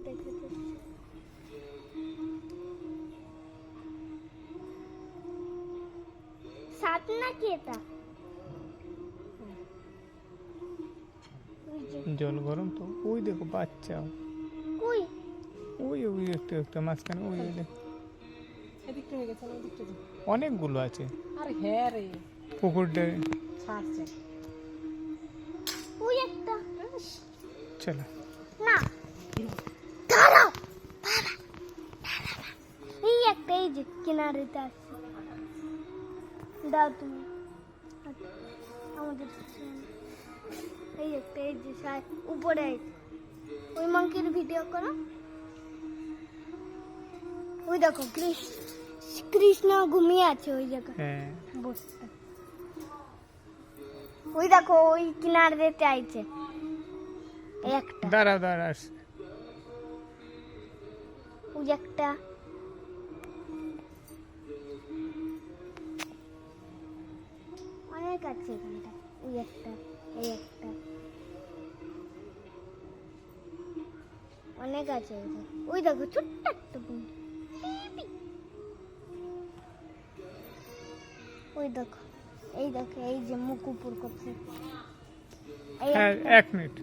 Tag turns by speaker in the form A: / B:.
A: দেখাতে সাত নাকি এটা
B: জল গরম তো ওই দেখো বাচ্চা
A: কই
B: ওই ওই একটু একটু মাঝখানে ওই ওই দেখো
C: এদিকটা হয়ে গেছে ওদিকটা যা।
B: অনেকগুলো আছে
C: আরে হ্যাঁ রে
B: পুকুরটা
C: ছাড়ছে
A: ওই একটা
B: চলো
A: না দাঁড়াও এই একটা এই যে কিনারেতে আছে দাও তুমি আমাদের এই একটা এই যে উপরে ওই মাংকির ভিডিও করো ওই দেখো কৃষ্ণ ঘুমিয়ে আছে ওই জায়গায়
B: হ্যাঁ
A: বসতে ওই দেখো ওই কিনারেতে আইছে এই একটা
B: দাঁড়াও দাঁড়া
A: ওই যে একটা অনেক আছে এখানটা ওই একটা এই একটা অনেক আছে ওই দেখো ছোট্ট একটা বুন ওই দেখো এই যে মুখ উপর করছে এই
B: হ্যাঁ
A: একটা।
B: 1 মিনিট